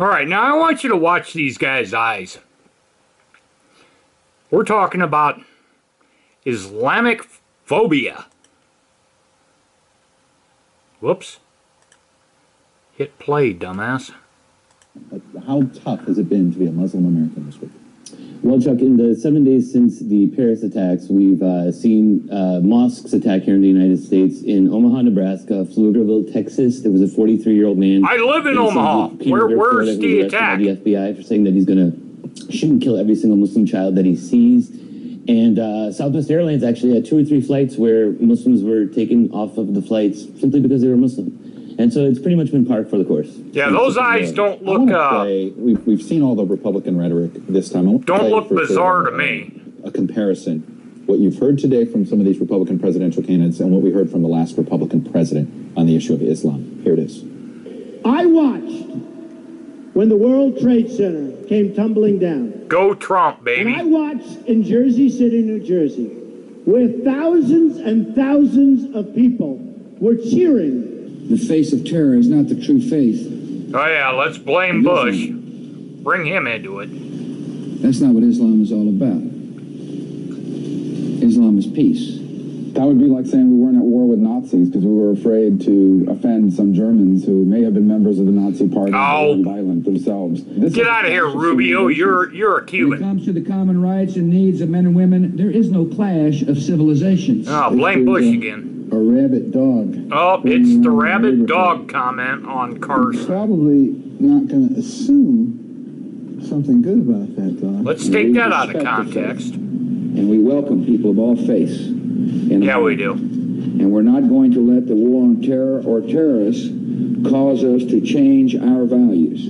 All right, now I want you to watch these guys' eyes. We're talking about Islamic phobia. Whoops. Hit play, dumbass. How tough has it been to be a Muslim American this week? Well, Chuck, in the 7 days since the Paris attacks, we've seen mosques attack here in the United States. In Omaha, Nebraska, Pflugerville, Texas, there was a 43-year-old man. I live in Omaha. Where's the attack? The FBI for saying that he's going to shoot and kill every single Muslim child that he sees. And Southwest Airlines actually had 2 or 3 flights where Muslims were taken off of the flights simply because they were Muslim. And so it's pretty much been par for the course. Yeah, those eyes don't look... We've seen all the Republican rhetoric this time. Don't look bizarre to me. A comparison. What you've heard today from some of these Republican presidential candidates and what we heard from the last Republican president on the issue of Islam. Here it is. I watched when the World Trade Center came tumbling down. Go Trump, baby. And I watched in Jersey City, New Jersey, where thousands and thousands of people were cheering. The face of terror is not the true faith. Oh yeah, let's blame Bush. Bring him into it. That's not what Islam is all about. Islam is peace. That would be like saying we weren't at war with Nazis because we were afraid to offend some Germans who may have been members of the Nazi party and violent themselves. Get out of here, Rubio. You're a Cuban. When it comes to the common rights and needs of men and women, there is no clash of civilizations. Oh, blame Bush again. A rabid dog. Oh, it's the rabid dog comment on Carson. Probably not going to assume something good about that dog. Let's take that out of context. And we welcome people of all faiths. Yeah, we do. And we're not going to let the war on terror or terrorists cause us to change our values.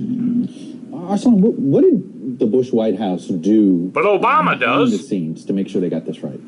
Arsalan, what did the Bush White House do? But Obama does. Behind the scenes to make sure they got this right.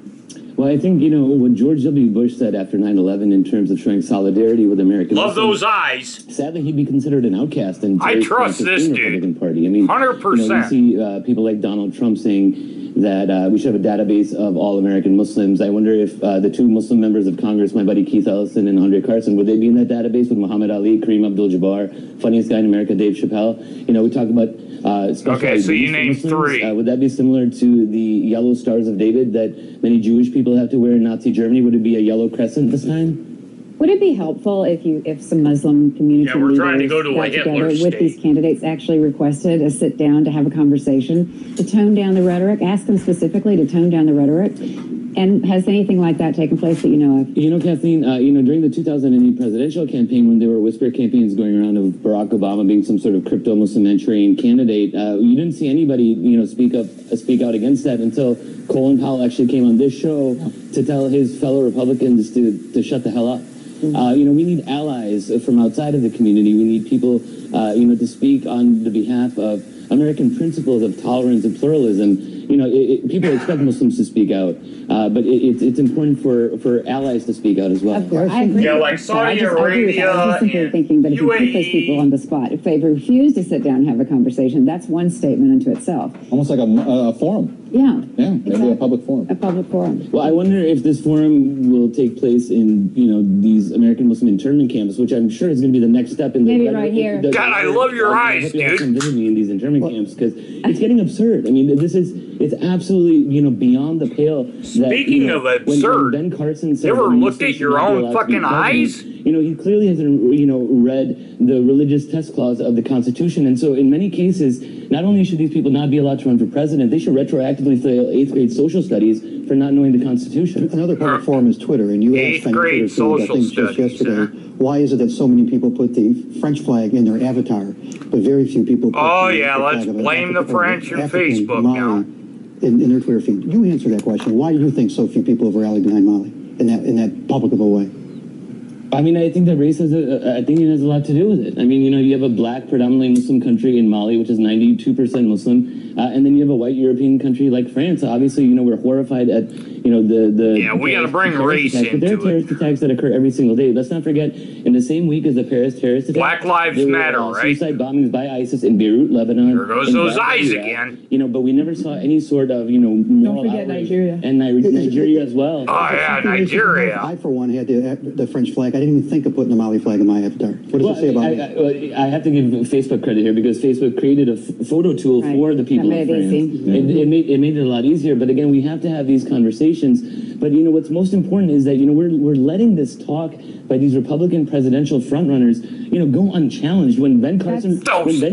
Well, I think, what George W. Bush said after 9/11 in terms of showing solidarity with American Love Muslims, those eyes. Sadly, he'd be considered an outcast in I trust this Republican dude. Party. I mean, 100%. We see people like Donald Trump saying that we should have a database of all American Muslims. I wonder if the 2 Muslim members of Congress, my buddy Keith Ellison and Andre Carson, would they be in that database with Muhammad Ali, Kareem Abdul-Jabbar, funniest guy in America, Dave Chappelle? We talk about okay, so you named Muslims. 3. Would that be similar to the yellow stars of David that many Jewish people have to wear in Nazi Germany? Would it be a yellow crescent this time? Would it be helpful if some Muslim community we're trying to leaders go to a got together Hitler with state. these candidates, actually requested a sit down to have a conversation, to tone down the rhetoric, ask them specifically to tone down the rhetoric? And has anything like that taken place that you know of? Kathleen, during the 2008 presidential campaign, when there were whisper campaigns going around of Barack Obama being some sort of crypto-Muslimentarian candidate, you didn't see anybody, speak out against that until Colin Powell actually came on this show to tell his fellow Republicans to shut the hell up. We need allies from outside of the community. We need people, to speak on the behalf of American principles of tolerance and pluralism. People expect Muslims to speak out, but it's important for allies to speak out as well. Of course, I agree. Yeah, like Saudi Arabia, I was simply thinking, but if you put those people on the spot, if they refuse to sit down and have a conversation, that's one statement unto itself. Almost like a forum. Yeah. Yeah, maybe exactly. a public forum. A public forum. Well, I wonder if this forum will take place in, these American Muslim internment camps, which I'm sure is going to be the next step in the... Maybe right here. God, I love your eyes, dude. Visit me in these internment camps because it's getting absurd. I mean, it's absolutely, beyond the pale. Speaking of absurd, when Ben Carson said, you ever looked at your own fucking eyes? He clearly hasn't, read the religious test clause of the Constitution. And so in many cases, not only should these people not be allowed to run for president, they should retroactively fail 8th grade social studies for not knowing the Constitution. Another public forum is Twitter, and you asked on Twitter too, I think just yesterday, why is it that so many people put the French flag in their avatar, but very few people put let's blame the French and Facebook now. In their Twitter feed. You answer that question. Why do you think so few people have rallied behind Mali in that public of a way? I mean, I think that race has a lot to do with it. I mean, you have a black, predominantly Muslim country in Mali, which is 92% Muslim, and then you have a white European country like France. Obviously, we're horrified at, the... Yeah, we got to bring race into it. But there are terrorist attacks that occur every single day. Let's not forget, in the same week as the Paris terrorist attack... Black Lives Matter, right? Suicide bombings by ISIS in Beirut, Lebanon... There goes those eyes again. But we never saw any sort of, moral Don't forget Nigeria. And Nigeria as well. Oh, yeah, Nigeria. I, for one, had the French flag. I didn't even think of putting the Mali flag in my avatar. What does it say about me? I have to give Facebook credit here because Facebook created a photo tool for the people of France. It made it a lot easier. But again, we have to have these conversations. But you know what's most important is that we're letting this talk by these Republican presidential frontrunners go unchallenged. When Ben Carson,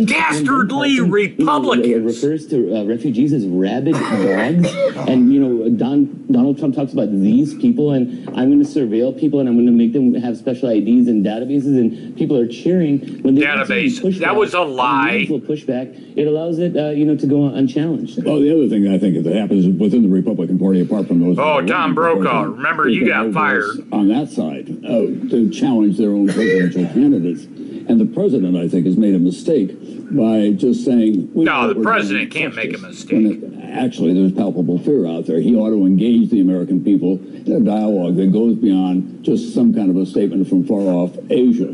dastardly Republicans refers to refugees as rabid dogs, and Donald Trump talks about these people, and I'm going to surveil people, and I'm going to make them have special IDs and databases, and people are cheering when they database. That was a lie. Pushback. It allows it, to go unchallenged. Well, the other thing I think that happens within the Republican Party, apart from those. Oh, Tom Brokaw, remember you got fired on that side to challenge their own presidential candidates. And the president, I think, has made a mistake by just saying... No, the president can't make a mistake. Actually, there's palpable fear out there. He ought to engage the American people in a dialogue that goes beyond just some kind of a statement from far-off Asia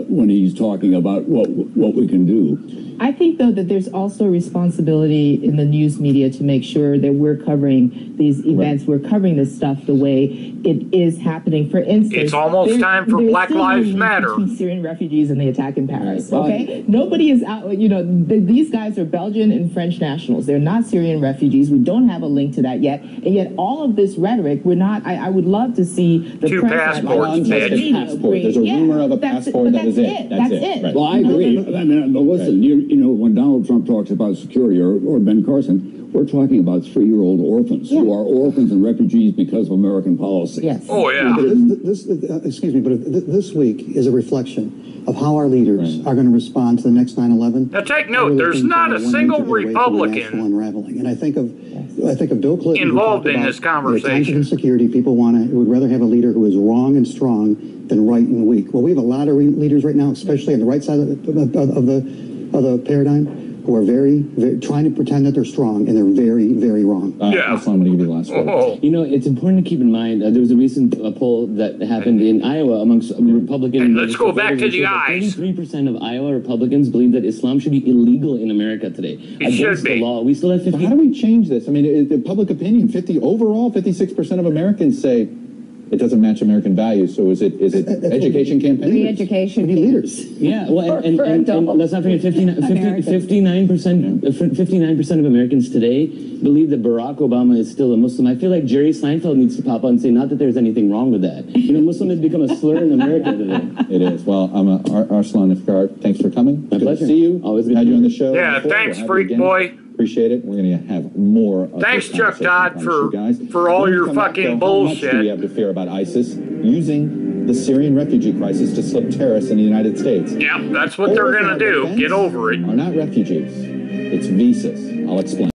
when he's talking about what we can do. I think, though, that there's also a responsibility in the news media to make sure that we're covering these events, we're covering this stuff the way it is happening. For instance, it's almost time for Black Lives Matter. Between Syrian refugees and the attack in Paris, okay? Nobody is out, these guys are Belgian and French nationals. They're not Syrian refugees. We don't have a link to that yet. And yet all of this rhetoric, we're not, I would love to see the two press... passports, There's a rumor of a passport. That's it. That's it. Right. Well, I agree. I mean, but listen, when Donald Trump talks about security or Ben Carson, we're talking about 3-year-old orphans who are orphans and refugees because of American policy. Yes. Oh, yeah. Excuse me, but this week is a reflection of how our leaders are going to respond to the next 9/11. Now take note, there's not a single Republican unraveling. And I think of Bill Clinton involved in this conversation. Insecurity, people would rather have a leader who is wrong and strong than right and weak. Well, we have a lot of leaders right now, especially on the right side of the paradigm, who are very, very trying to pretend that they're strong, and they're very, very wrong. I'm going to give you the last word. It's important to keep in mind, there was a recent poll that happened in Iowa amongst Republican... And let's go back to the eyes. 33% of Iowa Republicans believe that Islam should be illegal in America today. It should be. The law. We still have 50... How do we change this? I mean, the public opinion, 56% of Americans say it doesn't match American values. So is it education campaigns? Re-education leaders. Yeah, well, and let's not forget 59% of Americans today believe that Barack Obama is still a Muslim. I feel like Jerry Seinfeld needs to pop out and say, not that there's anything wrong with that. Muslim has become a slur in America today. It is. Well, Arslan Ifkhar, thanks for coming. My pleasure. Good to see you. Always good. Had you on the show. Yeah, thanks, freak boy. Appreciate it. We're going to have more. Thanks, Chuck Todd, for all your fucking bullshit. How much do we have to fear about ISIS using the Syrian refugee crisis to slip terrorists in the United States? Yep, that's what they're going to do. Get over it. Are not refugees. It's visas. I'll explain.